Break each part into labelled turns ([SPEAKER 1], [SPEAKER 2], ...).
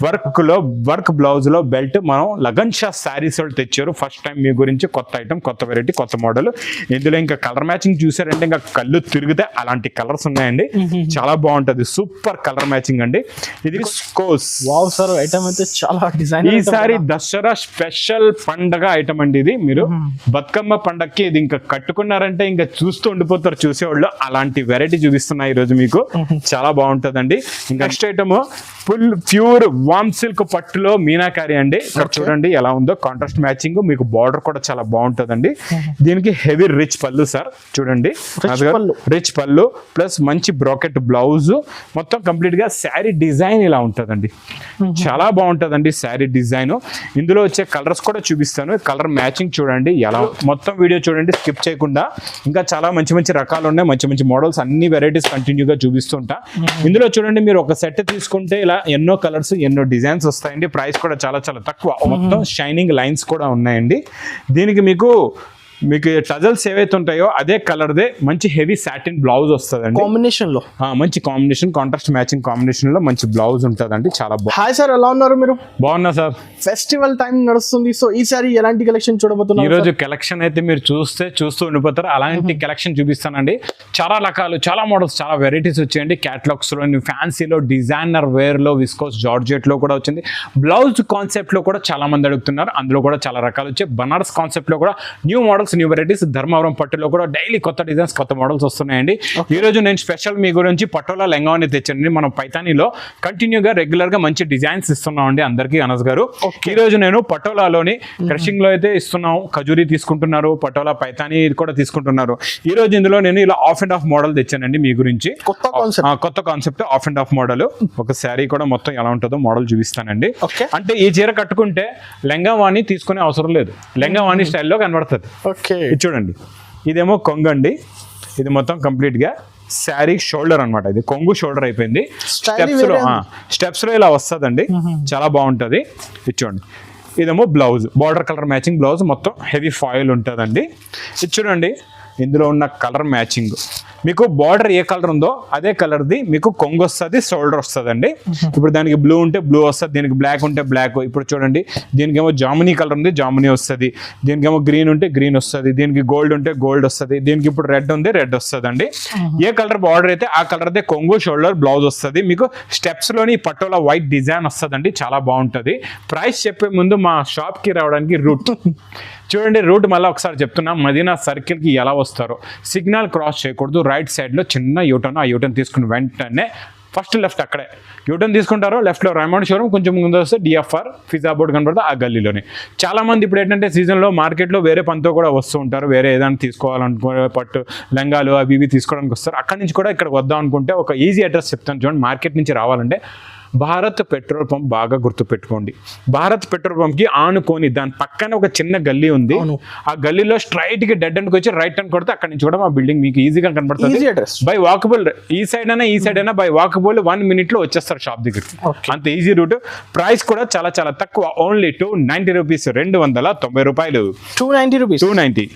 [SPEAKER 1] Work blouse లో belt మనం లగన్ షా శారీస్ వాళ్ళు తెచ్చారు. ఫస్ట్ టైం మీ గురించి కొత్త ఐటమ్, కొత్త వెరైటీ, కొత్త మోడల్. ఇందులో ఇంకా కలర్ మ్యాచింగ్ చూసారంటే ఇంకా కళ్ళు తిరిగితే అలాంటి కలర్స్ ఉన్నాయండి. చాలా బాగుంటది, సూపర్ కలర్ మ్యాచింగ్ అండి. ఇది కోస్
[SPEAKER 2] వావ్ సార్, ఐటమ్ అయితే చాలా డిజైన్.
[SPEAKER 1] ఈసారి దసరా స్పెషల్ పండగ ఐటమ్ అండి ఇది. మీరు బతుకమ్మ పండగకి ఇది ఇంకా కట్టుకున్నారంటే ఇంకా చూస్తూ ఉండిపోతారు చూసేవాళ్ళు. అలాంటి వెరైటీ చూపిస్తున్నా ఈ రోజు మీకు. చాలా బాగుంటదండి. ఇంకా నెక్స్ట్ ఐటమ్ ఫుల్ ప్యూర్ వామ్ సిల్క్ పట్టులో మీనాకారి అండి. ఇక్కడ చూడండి ఎలా ఉందో కాంట్రాస్ట్ మ్యాచింగ్. మీకు బార్డర్ కూడా చాలా బాగుంటదండి. దీనికి హెవీ రిచ్ పళ్ళు సార్, చూడండి రిచ్ పళ్ళు ప్లస్ మంచి బ్రాకెట్ బ్లౌజ్. మొత్తం కంప్లీట్ గా శారీ డిజైన్ ఇలా ఉంటదండి. చాలా బాగుంటదండి శారీ డిజైన్. ఇందులో వచ్చే కలర్స్ కూడా చూపిస్తాను. కలర్ మ్యాచింగ్ చూడండి ఎలా, మొత్తం వీడియో చూడండి స్కిప్ చేయకుండా. ఇంకా చాలా మంచి మంచి రకాలు ఉన్నాయి, మంచి మంచి మోడల్స్, అన్ని వెరైటీస్ కంటిన్యూగా చూపిస్తుంటా. ఇందులో చూడండి మీరు ఒక సెట్ తీసుకుంటే ఇలా ఎన్నో కలర్స్, ఎన్నో డిజైన్స్ వస్తాయండి. ప్రైస్ కూడా చాలా చాలా తక్కువ. మొత్తం షైనింగ్ లైన్స్ కూడా ఉన్నాయండి. దీనికి మీకు టజల్స్ ఏవైతే ఉంటాయో అదే కలర్ దే మంచి హెవీ సాటిన్ బ్లౌజ్ వస్తుందండి.
[SPEAKER 2] కాంబినేషన్ లో మంచి
[SPEAKER 1] కాంబినేషన్, కాంట్రాస్ట్ మ్యాచింగ్ కాంబినేషన్ లో మంచి బ్లౌజ్ ఉంటుందండి. చాలా బాగుంది.
[SPEAKER 2] హాయ్ సార్, ఎలా ఉన్నారు మీరు?
[SPEAKER 1] బాగున్నా సార్.
[SPEAKER 2] ఫెస్టివల్ టైం నడుస్తుంది, సో ఈసారి ఎలాంటి కలెక్షన్ చూడబోతున్నారు?
[SPEAKER 1] ఈ రోజు కలెక్షన్ అయితే మీరు చూస్తూ ఉండిపోతారు. అలాంటి కలెక్షన్ చూపిస్తానండి. చాలా రకాలు, చాలా మోడల్స్, చాలా వెరైటీస్ వచ్చాయండి. క్యాటలాగ్స్ లో, ఫ్యాన్సీలో, డిజైనర్ వేర్ లో, విస్కోస్ జార్జెట్ లో కూడా వచ్చింది. బ్లౌజ్ కాన్సెప్ట్ లో కూడా చాలా మంది అడుగుతున్నారు. అందులో కూడా చాలా రకాలు వచ్చాయి. బనారస్ కాన్సెప్ట్ లో కూడా new models, new varieties. Dharmavaram పట్టులో కూడా డైలీ కొత్త డిజైన్స్, కొత్త మోడల్స్ వస్తున్నాయండి. ఈ రోజు నేను స్పెషల్ మీ గురించి పటోలా లెంగాని తెచ్చానండి. మనం పైతానీలో కంటిన్యూగా రెగ్యులర్ గా మంచి డిజైన్స్ ఇస్తున్నామండి అందరికీ. అనస్ గారు, ఈ రోజు నేను పటోలాలోని క్రషింగ్ లో అయితే ఇస్తున్నాం. ఖజూరీ తీసుకుంటున్నారు, పటోలా పైతానీ కూడా తీసుకుంటున్నారు. ఈ రోజు ఇందులో నేను ఇలా ఆఫ్ అండ్ ఆఫ్ మోడల్ తెచ్చానండి మీ గురించి. కొత్త concept of and of model. ఒక శారీ కూడా మొత్తం ఎలా ఉంటుందో మోడల్ చూపిస్తానండి. అంటే ఈ చీర కట్టుకుంటే లెంగావాణి తీసుకునే అవసరం లేదు, లెంగావాణి స్టైల్లో కనబడుతుంది. చూడండి, ఇదేమో కొంగు అండి. ఇది మొత్తం కంప్లీట్ గా శారీ షోల్డర్ అనమాట. ఇది కొంగు షోల్డర్ అయిపోయింది. స్టెప్స్ లో ఇలా వస్తుందండి. చాలా బాగుంటది. ఇది చూడండి, ఇదేమో blouse, border colour matching blouse. మొత్తం హెవీ ఫాయిల్ ఉంటుందండి. ఇది చూడండి, ఇందులో ఉన్న కలర్ మ్యాచింగ్. మీకు బార్డర్ ఏ కలర్ ఉందో అదే కలర్ది మీకు కొంగు వస్తుంది, షోల్డర్ వస్తుందండి. ఇప్పుడు దానికి బ్లూ ఉంటే బ్లూ వస్తుంది, దీనికి బ్లాక్ ఉంటే బ్లాక్. ఇప్పుడు చూడండి, దీనికేమో జామునీ కలర్ ఉంది, జామునీ వస్తుంది. దీనికేమో గ్రీన్ ఉంటే గ్రీన్ వస్తుంది. దీనికి గోల్డ్ ఉంటే గోల్డ్ వస్తుంది. దీనికి ఇప్పుడు రెడ్ ఉంది, రెడ్ వస్తుంది అండి. ఏ కలర్ బార్డర్ అయితే ఆ కలర్దే కొంగు, షోల్డర్, బ్లౌజ్ వస్తుంది. మీకు స్టెప్స్ లోని పట్టోలా వైట్ డిజైన్ వస్తుందండి. చాలా బాగుంటుంది. ప్రైస్ చెప్పే ముందు మా షాప్ కి రావడానికి రూట్ చూడండి. రూట్ మళ్ళీ ఒకసారి చెప్తున్నా. మదీనా సర్కిల్ కి ఎలా వస్తారో సిగ్నల్ క్రాస్ చేయకూడదు. రైట్ సైడ్ లో చిన్న యూటర్న్, ఆ యూటర్న్ తీసుకుని వెంటనే ఫస్ట్ లెఫ్ట్ అక్కడే యూటర్న్ తీసుకుంటారు. లెఫ్ట్ లో రైమండ్ షోరూమ్, కొంచెం ముందు వస్తే డిఎఫ్ఆర్ పిజ్జా బోర్డ్ కనబడుతుంది ఆ గల్లీలోనే. చాలా మంది ఇప్పుడు ఏంటంటే సీజన్లో మార్కెట్లో వేరే పనితో కూడా వస్తూ ఉంటారు. వేరే ఏదైనా తీసుకోవాలనుకో పట్టు లంగాలు అవి ఇవి తీసుకోవడానికి వస్తారు. అక్కడి నుంచి కూడా ఇక్కడ వద్దాం అనుకుంటే ఒక ఈజీ అడ్రస్ చెప్తాను చూడండి. మార్కెట్ నుంచి రావాలంటే భారత్ పెట్రోల్ పంప్ బాగా గుర్తుపెట్టుకోండి. భారత్ పెట్రోల్ పంప్ కి ఆనుకొని దాని పక్కన ఒక చిన్న గల్లీ ఉంది. ఆ గల్లీలో స్ట్రైట్ కి డెడ్ అండ్కి వచ్చి రైట్ టర్న్ కొడితే అక్కడ నుంచి కూడా మా బిల్డింగ్ మీకు ఈజీగా కనబడుతుంది. బై వాకబుల్, ఈ సైడ్ అయినా బై వాకబుల్ 1 minute లో వచ్చేస్తారు షాప్ దగ్గరికి. అంత ఈజీ రూట్. ప్రైస్ కూడా చాలా చాలా తక్కువ, ఓన్లీ 290 రూపీస్, 290 రూపాయలు. 290.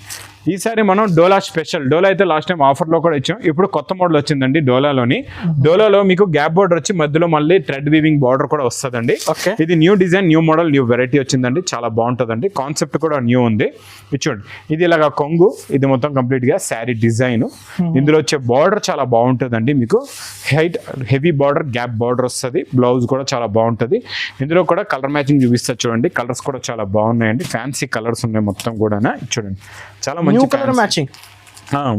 [SPEAKER 1] ఈసారి మనం డోలా స్పెషల్. డోలా అయితే లాస్ట్ టైం ఆఫర్లో కూడా ఇచ్చాం. ఇప్పుడు కొత్త మోడల్ వచ్చిందండి డోలాలోని. డోలాలో మీకు గ్యాప్ బార్డర్ వచ్చి మధ్యలో మళ్ళీ థ్రెడ్ వీవింగ్ బార్డర్ కూడా వస్తుందండి. ఇది new design, new model, new variety వచ్చిందండి. చాలా బాగుంటుందండి. కాన్సెప్ట్ కూడా న్యూ ఉంది. ఇది చూడండి, ఇది ఇలాగా కొంగు. ఇది మొత్తం కంప్లీట్ గా శారీ డిజైన్. ఇందులో వచ్చే బార్డర్ చాలా బాగుంటుందండి. మీకు హెవీ బార్డర్, గ్యాప్ బార్డర్ వస్తుంది. బ్లౌజ్ కూడా చాలా బాగుంటుంది. ఇందులో కూడా కలర్ మ్యాచింగ్ చూపిస్తారు చూడండి. కలర్స్ కూడా చాలా బాగున్నాయండి. ఫ్యాన్సీ కలర్స్ ఉన్నాయి మొత్తం కూడా. చూడండి, చాలా మంచి
[SPEAKER 2] కలర్ మ్యాచింగ్.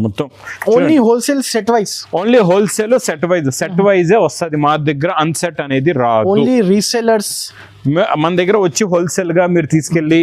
[SPEAKER 1] మొత్తం
[SPEAKER 2] only wholesale set wise,
[SPEAKER 1] only wholesale set wise వస్తుంది. మా దగ్గర అన్సెట్ అనేది రాదు.
[SPEAKER 2] ఓన్లీ రీసెలర్స్
[SPEAKER 1] మన దగ్గర వచ్చి హోల్సేల్ గా మీరు తీసుకెళ్లి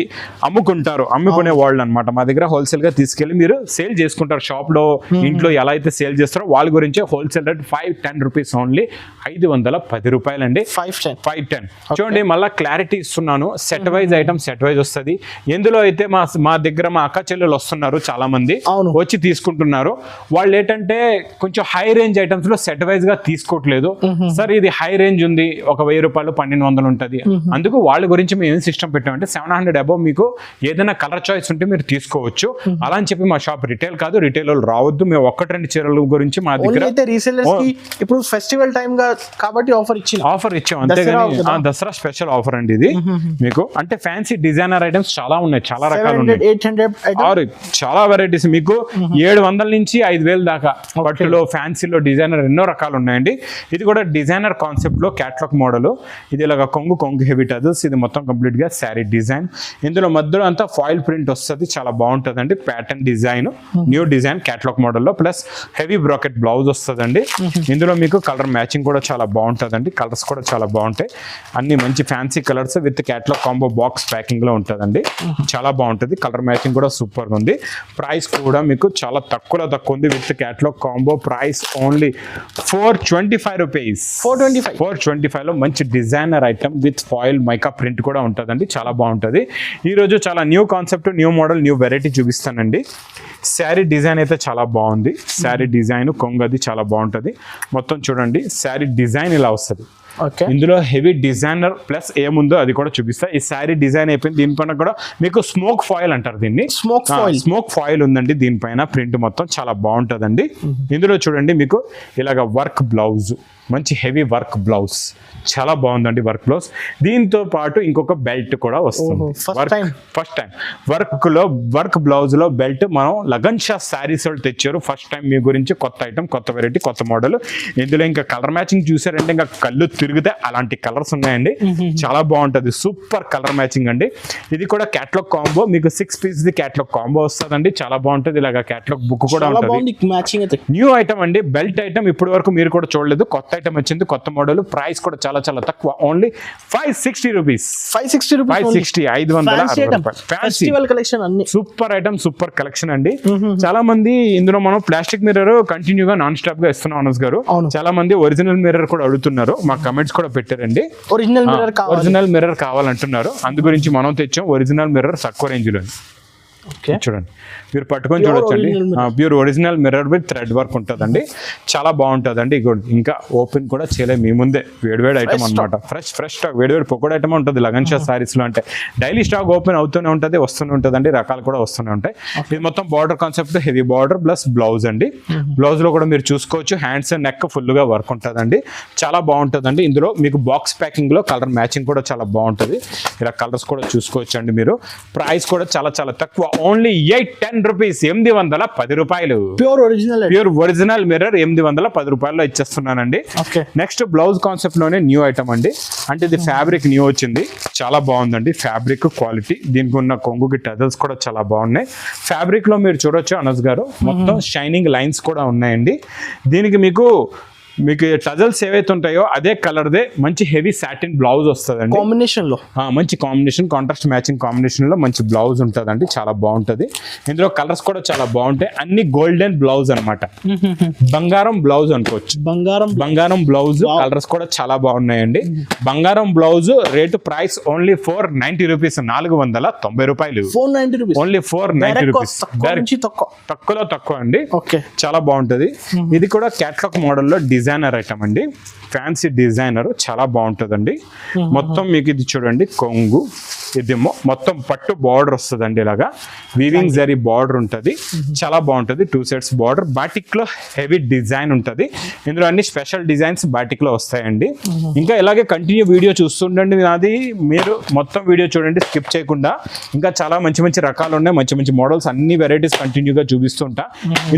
[SPEAKER 1] అమ్ముకుంటారు, అమ్ముకునే వాళ్ళు అనమాట. మా దగ్గర హోల్సేల్ గా తీసుకెళ్లి మీరు సేల్ చేసుకుంటారు. షాప్ లో, ఇంట్లో ఎలా అయితే సేల్ చేస్తారో వాళ్ళ గురించి హోల్సేల్ రేట్ 510 రూపీస్ ఓన్లీ. 510 రూపాయలండి. 510. చూడండి, మళ్ళీ క్లారిటీ ఇస్తున్నాను. Set wise item set wise వస్తుంది. ఎందులో అయితే మా దగ్గర మా అక్క చెల్లెలు వస్తున్నారు చాలా మంది, వచ్చి తీసుకుంటున్నారు. వాళ్ళు ఏంటంటే కొంచెం హై రేంజ్ ఐటమ్స్ లో సెట్ వైజ్ గా తీసుకోవట్లేదు. సార్ ఇది హై రేంజ్ ఉంది, ఒక 1000 రూపాయలు 1200 ఉంటుంది, అందుకు వాళ్ళ గురించి మేము ఏం సిస్టమ్ పెట్టామంటే 700 అబౌవ్ మీకు ఏదైనా కలర్ చాయిస్ ఉంటే మీరు తీసుకోవచ్చు. అలా అని చెప్పి మా షాప్ రిటైల్ కాదు, రిటైల్ వాళ్ళు రావద్దు. మేము 1-2 చీరల గురించి మా దగ్గర
[SPEAKER 2] అయితే రీసెల్లర్స్ కి ఇప్పుడు ఫెస్టివల్ టైం కాబట్టి ఆఫర్ ఇచ్చాం
[SPEAKER 1] అంతేగాని దసరా స్పెషల్ ఆఫర్ అండి ఇది మీకు. అంటే ఫ్యాన్సీ డిజైనర్ ఐటమ్స్ చాలా ఉన్నాయి, చాలా రకాలు ఉన్నాయి,
[SPEAKER 2] 800
[SPEAKER 1] చాలా వెరైటీస్ మీకు 700 నుంచి 5000 దాకా పట్టులో ఫ్యాన్సీలో డిజైనర్ ఎన్నో రకాలు ఉన్నాయండి. ఇది కూడా డిజైనర్ కాన్సెప్ట్ లో క్యాట్లాగ్ మోడల్. ఇది ఇలాగ కొంగు హెవీ టజల్స్. ఇది మొత్తం కంప్లీట్ గా శారీ డిజైన్. ఇందులో మధ్యలో అంతా ఫాయిల్ ప్రింట్ వస్తుంది, చాలా బాగుంటుంది అండి. Pattern design, new design catalogue మోడల్లో ప్లస్ హెవీ బ్రాకెట్ బ్లౌజ్ వస్తుందండి. ఇందులో మీకు కలర్ మ్యాచింగ్ కూడా చాలా బాగుంటుందండి. కలర్స్ కూడా చాలా బాగుంటాయి, అన్ని మంచి fancy colours with catalogue combo box packing లో ఉంటుందండి. చాలా బాగుంటుంది, కలర్ మ్యాచింగ్ కూడా సూపర్ ఉంది. ప్రైస్ కూడా మీకు చాలా తక్కువ ఉంది with catalogue combo. Price only 425 rupees. 425 లో మంచి designer item with foil mica print కూడా ఉంటుందండి, చాలా బాగుంటుంది. ఈరోజు చాలా new concept, new model, new variety చూపిస్తానండి. శారీ డిజైన్ అయితే చాలా బాగుంది. శారీ డిజైన్ కొంగది చాలా బాగుంటుంది. మొత్తం చూడండి, శారీ డిజైన్ ఇలా వస్తుంది. ఇందులో హెవీ డిజైనర్ ప్లస్ ఏముందో అది కూడా చూపిస్తా. ఈ శారీ డిజైన్ అయిపోయింది. దీనిపైన కూడా మీకు స్మోక్ ఫాయిల్ అంటారు దీన్ని. స్మోక్ ఫాయిల్ ఉందండి దీనిపైన. ప్రింట్ మొత్తం చాలా బాగుంటుందండి. ఇందులో చూడండి మీకు ఇలాగ వర్క్ బ్లౌజ్, మంచి హెవీ వర్క్ బ్లౌజ్, చాలా బాగుందండి వర్క్ బ్లౌజ్. దీంతో పాటు ఇంకొక బెల్ట్ కూడా వస్తుంది. ఫస్ట్ టైం వర్క్ బ్లౌజ్ లో బెల్ట్ మనం లగన్ షా శారీస్ వాళ్ళు తెచ్చారు. ఫస్ట్ టైం మీ గురించి కొత్త ఐటమ్, కొత్త వెరైటీ, కొత్త మోడల్. ఇందులో ఇంకా కలర్ మ్యాచింగ్ చూసారంటే ఇంకా కళ్ళు తిరిగితే అలాంటి కలర్స్ ఉన్నాయండి. చాలా బాగుంటుంది, సూపర్ కలర్ మ్యాచింగ్ అండి. ఇది కూడా క్యాట్లాగ్ కాంబో, మీకు 6 పీస్ ది క్యాట్లాగ్ కాంబో వస్తుందండి. చాలా బాగుంటుంది. ఇలాగా క్యాట్లాగ్ బుక్ కూడా ఉంటుంది. న్యూ ఐటమ్ అండి, బెల్ట్ ఐటమ్ ఇప్పటి వరకు మీరు కూడా చూడలేదు. కొత్త ఐటమ్ వచ్చింది, కొత్త మోడల్. ప్రైస్ కూడా చాలా చాలా తక్కువ, only 560 rupees. 560 super item, super collection అండి. చాలా మంది ఇందులో మనం ప్లాస్టిక్ మిర్రర్ కంటిన్యూగా నాన్ స్టాప్ గా ఇస్తున్నాం అనస్ గారు. చాలా మంది ఒరిజినల్ మిర్రర్ కూడా అడుగుతున్నారు, మా కమెంట్స్ కూడా పెట్టారండి. ఒరిజినల్ మిర్రర్ కావాలంటున్నారు, అందు గురించి మనం తెచ్చాం ఒరిజినల్ మిర్రర్ తక్కువ రేంజ్ లో. చూడండి, మీరు పట్టుకొని చూడొచ్చండి. Pure original mirror with thread work ఉంటుందండి, చాలా బాగుంటుందండి. ఇంకా ఓపెన్ కూడా చేయలేదు, మీ ముందే వేడివేడి ఐటమ్ అనమాట. ఫ్రెష్ స్టాక్, వేడివేడి పొకోడ్ ఐటమ్ ఉంటుంది లగన్ షా సారీస్ లో. అంటే డైలీ స్టాక్ ఓపెన్ అవుతూనే ఉంటుంది, వస్తూనే ఉంటుందండి. రకాలు కూడా వస్తూనే ఉంటాయి. ఇది మొత్తం border concept, heavy border plus blouse అండి. బ్లౌజ్ లో కూడా మీరు చూసుకోవచ్చు, హ్యాండ్స్ అండ్ నెక్ ఫుల్ గా వర్క్ ఉంటుందండి, చాలా బాగుంటుందండి. ఇందులో మీకు బాక్స్ ప్యాకింగ్ లో కలర్ మ్యాచింగ్ కూడా చాలా బాగుంటుంది. ఇలా కలర్స్ కూడా చూసుకోవచ్చు అండి మీరు. ప్రైస్ కూడా చాలా చాలా తక్కువ, ఓన్లీ 810 రూపీస్, 810 రూపాయలు. ప్యూర్ ఒరిజినల్ మిర్రర్ 810 రూపాయల్లో ఇచ్చేస్తున్నానండి. నెక్స్ట్ బ్లౌజ్ కాన్సెప్ట్ లోనే న్యూ ఐటమ్ అండి. అంటే ఇది ఫ్యాబ్రిక్ న్యూ వచ్చింది, చాలా బాగుందండి ఫ్యాబ్రిక్ క్వాలిటీ. దీనికి ఉన్న కొంగుకి టజల్స్ కూడా చాలా బాగున్నాయి. ఫ్యాబ్రిక్ లో మీరు చూడొచ్చు అనస్ గారు, మొత్తం షైనింగ్ లైన్స్ కూడా ఉన్నాయండి. దీనికి మీకు టజల్స్ ఏవైతే ఉంటాయో అదే కలర్ దే మంచి హెవీ సాటిన్ బ్లౌజ్ వస్తుందండి. కాంబినేషన్ లో మంచి కాంబినేషన్, కాంట్రాస్ట్ మ్యాచింగ్ కాంబినేషన్ లో మంచి బ్లౌజ్ ఉంటుందండి, చాలా బాగుంటది. ఇందులో కలర్స్ కూడా చాలా బాగుంటాయి. అన్ని గోల్డెన్ బ్లౌజ్ అనమాట, బంగారం బ్లౌజ్ అనుకోవచ్చు. బంగారం బ్లౌజ్ కలర్స్ కూడా చాలా బాగున్నాయండి. బంగారం blouse rate price only 490 rupees, 490 రూపాయలు. ఓన్లీ 490 రూపీస్, తక్కువలో తక్కువ అండి. చాలా బాగుంటది. ఇది కూడా క్యాట్లాగ్ మోడల్ లో డిజైనర్ ఐటమ్ అండి, ఫ్యాన్సీ డిజైనర్, చాలా బాగుంటుందండి. మొత్తం మీకు ఇది చూడండి కొంగు, ఇది మొత్తం పట్టు బార్డర్ వస్తుందండి. ఇలాగా వీవింగ్ జరీ బార్డర్ ఉంటుంది, చాలా బాగుంటుంది. 2 సెట్స్ బార్డర్, బాటిక్ లో హెవీ డిజైన్ ఉంటుంది. ఇందులో అన్ని స్పెషల్ డిజైన్స్ బాటిక్ లో వస్తాయండి. ఇంకా ఇలాగే కంటిన్యూ వీడియో చూస్తుండండి నాది, మీరు మొత్తం వీడియో చూడండి స్కిప్ చేయకుండా. ఇంకా చాలా మంచి మంచి రకాలు ఉన్నాయి, మంచి మంచి మోడల్స్, అన్ని వెరైటీస్ కంటిన్యూగా చూపిస్తుంటా.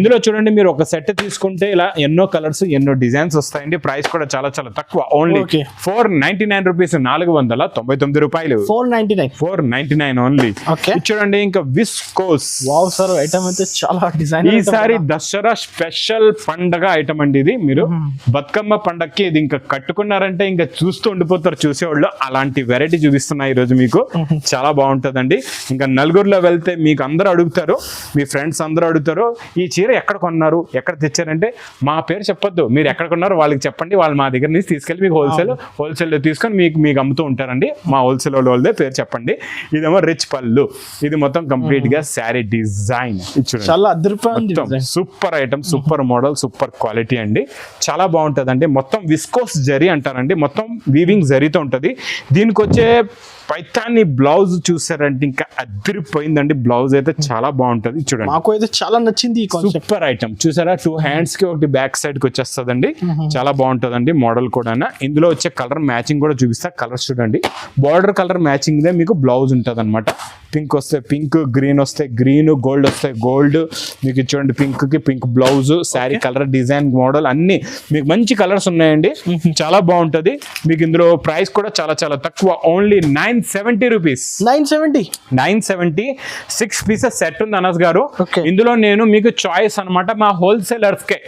[SPEAKER 1] ఇందులో చూడండి, మీరు ఒక సెట్ తీసుకుంటే ఇలా ఎన్నో కలర్స్, ఎన్నో డిజైన్స్ వస్తాయండి. ప్రైస్ కూడా చాలా చాలా తక్కువ, ఓన్లీ 499 రూపీస్, 499 రూపాయలు. 499 ఓన్లీ. చూడండి, ఇంకా విస్కోస్
[SPEAKER 2] ఐటమ్ అయితే చాలా డిజైన్.
[SPEAKER 1] ఈసారి దసరా స్పెషల్ పండగ ఐటమ్ అండి ఇది. మీరు బతుకమ్మ పండగకి ఇది ఇంకా కట్టుకున్నారంటే ఇంకా చూస్తూ ఉండిపోతారు చూసేవాళ్ళు. అలాంటి వెరైటీ చూపిస్తున్నా ఈ రోజు మీకు, చాలా బాగుంటుందండి. ఇంకా నలుగురిలో వెళ్తే మీకు అందరూ అడుగుతారు, మీ ఫ్రెండ్స్ అందరూ అడుగుతారు, ఈ చీర ఎక్కడ కొన్నారు, ఎక్కడ తెచ్చారంటే మా పేరు చెప్పొద్దు, మీరు ఎక్కడ కొన్నారు వాళ్ళకి చెప్పండి, వాళ్ళు మా దగ్గర నుంచి తీసుకెళ్ళి మీకు హోల్సేల్లో తీసుకొని మీకు అమ్ముతూ ఉంటారండి. మా హోల్సేల్ వాళ్ళదే పేరు చెప్పండి. ఇదేమో రిచ్ పళ్ళు, ఇది మొత్తం కంప్లీట్ కంప్లీట్ గా శారీ డిజైన్ చూడండి,
[SPEAKER 2] చాలా అదిరిపోయింది
[SPEAKER 1] super item, super model, super quality అండి. చాలా బాగుంటది అండి. మొత్తం విస్కోస్ జరీ అంటారండి, మొత్తం వీవింగ్ జరీతో ఉంటది. దీనికి వచ్చే పైతాని బ్లౌజ్ చూసారంటే ఇంకా అదిరిపోయిందండి. బ్లౌజ్ అయితే చాలా బాగుంటది చూడండి,
[SPEAKER 2] మాకు అయితే చాలా నచ్చింది ఈ కాన్సెప్ట్.
[SPEAKER 1] సూపర్ ఐటమ్ చూసారా, 2 హ్యాండ్స్ కి ఒకటి బ్యాక్ సైడ్ కి వచ్చేస్తుందండి. చాలా బాగుంటదండి మోడల్ కూడా. ఇందులో వచ్చే కలర్ మ్యాచింగ్ కూడా చూపిస్తా. కలర్స్ చూడండి, బార్డర్ కలర్ మ్యాచింగ్ దే మీకు బ్లౌజ్ ఉంటది అనమాట. పింక్ వస్తే పింక్, గ్రీన్ వస్తే గ్రీన్, గోల్డ్ వస్తే గోల్డ్. మీకు చూడండి పింక్ కి pink blouse, sari colour, design, model అన్ని మీకు మంచి కలర్స్ ఉన్నాయండి. చాలా బాగుంటది. మీకు ఇందులో ప్రైస్ కూడా చాలా చాలా తక్కువ, ఓన్లీ 970 రూపీస్. 970 6 పీసెస్ సెట్ ఉంది అనస్ గారు. ఇందులో నేను మీకు చాయిస్ అన్నమాట, మా హోల్సేలర్స్ కే,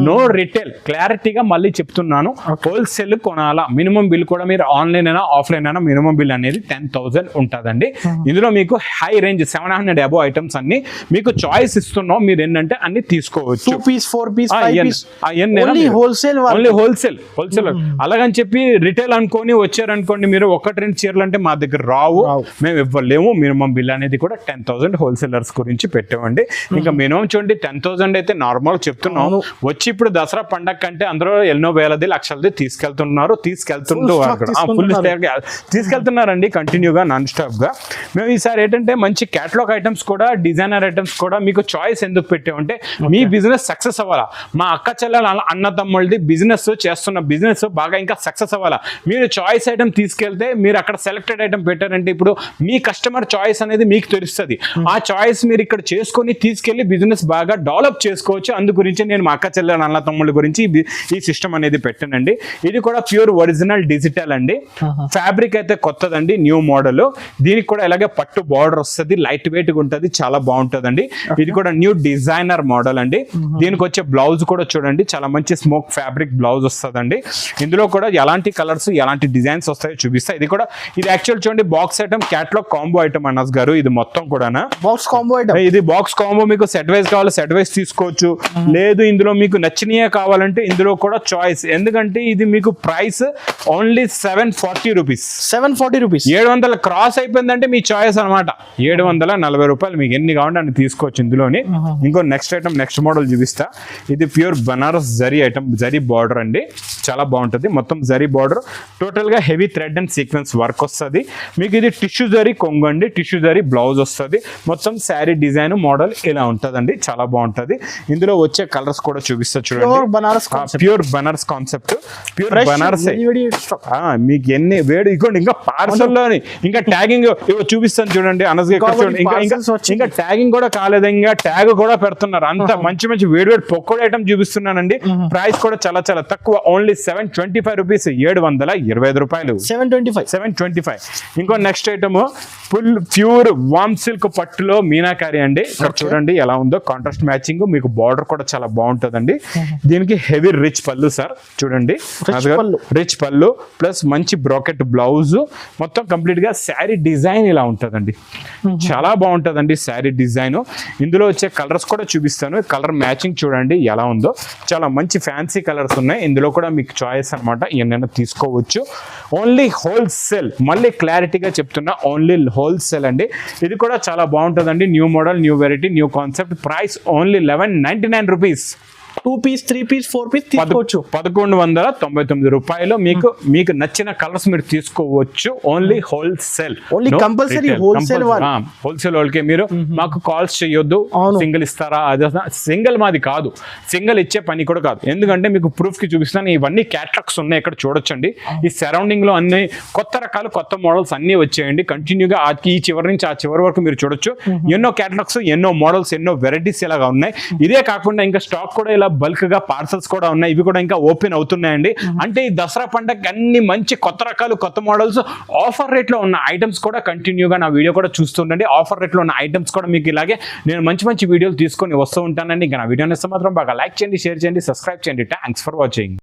[SPEAKER 1] నో రిటైల్. క్లారిటీగా మళ్ళీ చెప్తున్నాను, హోల్సేల్ కొనాలా. మినిమం బిల్ కూడా మీరు ఆన్లైన్ అయినా ఆఫ్లైన్ అయినా మినిమం బిల్ అనేది 10,000 ఉంటుందండి. ఇందులో మీకు హై రేంజ్ 700 అబో ఐటమ్స్ అన్ని మీకు చాయిస్ ఇస్తున్నాం. మీరు ఏంటంటే అన్ని తీసుకోవచ్చు.
[SPEAKER 2] 2 పీస్ 4 పీస్ 5 పీస్
[SPEAKER 1] హోల్సేల్ అలాగని చెప్పి రిటైల్ అనుకొని వచ్చారనుకోండి, మీరు 1-2 చీరలు అంటే మా దగ్గర రావు, మేము ఇవ్వలేము. మినిమం బిల్ అనేది కూడా 10,000 హోల్సేలర్స్ గురించి పెట్టామండి. ఇంకా మినిమం చూడండి 10,000 అయితే నార్మల్ చెప్తున్నాను. వచ్చి ఇప్పుడు దసరా పండగ కంటే అందరూ ఎన్నో వేలది లక్షలది తీసుకెళ్తున్నారండి కంటిన్యూగా నాన్ స్టాప్ గా. మేము ఈసారి ఏంటంటే మంచి క్యాటలాగ్ ఐటమ్స్ కూడా, డిజైనర్ ఐటమ్స్ కూడా మీకు చాయిస్ ఎందుకు పెట్టామంటే మీ బిజినెస్ సక్సెస్ అవ్వాలా. మా అక్క చెల్లెల అన్న తమ్ముళ్ళది బిజినెస్ చేస్తున్న బిజినెస్ బాగా ఇంకా సక్సెస్ అవ్వాలా. మీరు చాయిస్ ఐటమ్ తీసుకెళ్తే, మీరు అక్కడ సెలెక్టెడ్ ఐటమ్ పెట్టారంటే ఇప్పుడు మీ కస్టమర్ చాయిస్ అనేది మీకు తెలుస్తుంది. ఆ చాయిస్ మీరు ఇక్కడ చేసుకొని తీసుకెళ్లి బిజినెస్ బాగా డెవలప్ చేసుకోవచ్చు. అందు గురించి నేను మా అక్క చెల్లెల అన్న తమ్ముళ్ళ గురించి ఈ సిస్టమ్ అనేది పెట్టానండి. ఇది కూడా ప్యూర్ ఒరిజినల్ డిజిటల్ అండి. ఫ్యాబ్రిక్ అయితే కొత్తదండి, న్యూ మోడల్. దీనికి కూడా ఇలాగే పట్టు బార్డర్ వస్తుంది, లైట్ వెయిట్ గా ఉంటుంది, చాలా బాగుంటుందండి. ఇది కూడా న్యూ డిజైనర్ మోడల్ అండి. దీనికి వచ్చే బ్లౌజ్ కూడా చూడండి, చాలా మంచి స్మోక్ ఫ్యాబ్రిక్ బ్లౌజ్ వస్తుందండి. ఇందులో కూడా ఎలాంటి కలర్స్, ఎలాంటి డిజైన్స్ వస్తాయో చూపిస్తా. ఇది యాక్చువల్ చూడండి box item, catalogue combo item అన్నస్ గారు. ఇది మొత్తం కూడా
[SPEAKER 2] బాక్స్ కాంబో ఐటమ్.
[SPEAKER 1] ఇది బాక్స్ కాంబో. మీకు సెట్ వైజ్ కావాలి సెట్ వైజ్ తీసుకోవచ్చు, లేదు ఇందులో మీకు నచ్చినయే కావాలంటే ఇందులో కూడా చాయిస్. ఎందుకంటే ఇది మీకు ప్రైస్ ఓన్లీ 740 రూపీస్. 700 క్రాస్ అయిపోయిందంటే మీ చాయిస్ అనమాట. 740 రూపాయలు మీకు ఎన్ని కావాలంటే అన్ని తీసుకోవచ్చు ఇందులోని. ఇంకో నెక్స్ట్ ఐటమ్, నెక్స్ట్ మోడల్ చూపిస్తా. ఇది pure Banaras zari item, zari border అండి, చాలా బాగుంటుంది. మొత్తం జరీ బార్డర్, టోటల్ గా heavy thread and sequence work వస్తుంది. మీకు ఇది టిష్యూ జరీ కొంగు అండి, టిష్యూ జరీ బ్లౌజ్ వస్తుంది. మొత్తం శారీ డిజైన్ మోడల్ ఇలా ఉంటుందండి, చాలా బాగుంటుంది. ఇందులో వచ్చే కలర్స్ కూడా చూపిస్తా చూడండి. Pure Banaras concept, pure Banaras. మీకు ఎన్ని వేడి ఇవ్వండి. ఇంకా పార్సల్ లోని ఇంకా ట్యాగింగ్ చూపిస్తాను చూడండి అనస్. ఇంకా ట్యాగింగ్ కూడా కాలేదు, ఇంకా ట్యాగ్ కూడా పెడుతున్నారు. అంత మంచి మంచి వేడి పొక్కోడి ఐటమ్ చూపిస్తున్నానండి. ప్రైస్ కూడా చాలా చాలా తక్కువ, ఓన్లీ 725 రూపీస్. 725 రూపాయలు. 725. ఇంకో నెక్స్ట్ ఐటమ్ ఫుల్ ప్యూర్ వామ్ సిల్క్ పట్టులో మీనాకారి అండి. ఇక్కడ చూడండి ఎలా ఉందో, కాంట్రాస్ట్ మ్యాచింగ్. మీకు బార్డర్ కూడా చాలా బాగుంటుందండి. దీనికి హెవీ రిచ్ పళ్ళు సార్, చూడండి రిచ్ పళ్ళు ప్లస్ మంచి బ్రాకెట్ బ్లౌజ్. మొత్తం కంప్లీట్ గా శారీ డిజైన్ ఇలా ఉంటుందండి, చాలా బాగుంటుందండి శారీ డిజైన్. ఇందులో వచ్చే కలర్స్ కూడా చూపిస్తాను. కలర్ మ్యాచింగ్ చూడండి ఎలా ఉందో, చాలా మంచి ఫ్యాన్సీ కలర్స్ ఉన్నాయి. ఇందులో కూడా మీకు చాయిస్ అనమాట, ఏమైనా తీసుకోవచ్చు. ఓన్లీ హోల్సేల్, మళ్ళీ క్లారిటీగా చెప్తున్నా, ఓన్లీ హోల్సేల్ అండి. ఇది కూడా చాలా బాగుంటుందండి. New model, new variety, new concept. Price only 1199 rupees.
[SPEAKER 2] 2 piece 3 piece 4 piece తీసుకోవచ్చు.
[SPEAKER 1] 1199 రూపాయలు. మీకు నచ్చిన కలర్స్ మీరు తీసుకోవచ్చు. Only wholesale,
[SPEAKER 2] only compulsory wholesale
[SPEAKER 1] వాళ్ళకి మీరు మాకు కాల్స్ చేయొద్దు. సింగిల్ ఇస్తారా, అది సింగిల్ మాది కాదు, సింగిల్ ఇచ్చే పని కూడా కాదు. ఎందుకంటే మీకు ప్రూఫ్ కి చూపిస్తాను. ఇవన్నీ క్యాటలాగ్స్ ఉన్నాయి, ఇక్కడ చూడొచ్చండి. ఈ సరౌండింగ్ లో అన్ని కొత్త రకాలు, కొత్త మోడల్స్ అన్ని వచ్చాయండి. కంటిన్యూగా ఈ చివరి నుంచి ఆ చివరి వరకు మీరు చూడొచ్చు. ఎన్నో క్యాటలాగ్స్, ఎన్నో మోడల్స్, ఎన్నో వెరైటీస్ ఇలాగా ఉన్నాయి. ఇదే కాకుండా ఇంకా స్టాక్ కూడా ఇలా బల్క్ గా పార్సల్స్ కూడా ఉన్నాయి. ఇవి కూడా ఇంకా ఓపెన్ అవుతున్నాయండి. అంటే ఈ దసరా పండగ అన్ని మంచి కొత్త రకాలు, కొత్త మోడల్స్, ఆఫర్ రేట్ లో ఉన్న ఐటమ్స్ కూడా కంటిన్యూగా నా వీడియో కూడా చూస్తుండండి. ఆఫర్ రేట్ లో ఉన్న ఐటమ్స్ కూడా మీకు ఇలాగే నేను మంచి మంచి వీడియోలు తీసుకొని వస్తూ ఉంటానండి. ఇంకా నా వీడియోని ఇస్తే మాత్రం బాగా లైక్ చేయండి, షేర్ చేయండి, సబ్స్క్రైబ్ చేయండి. Thanks for watching.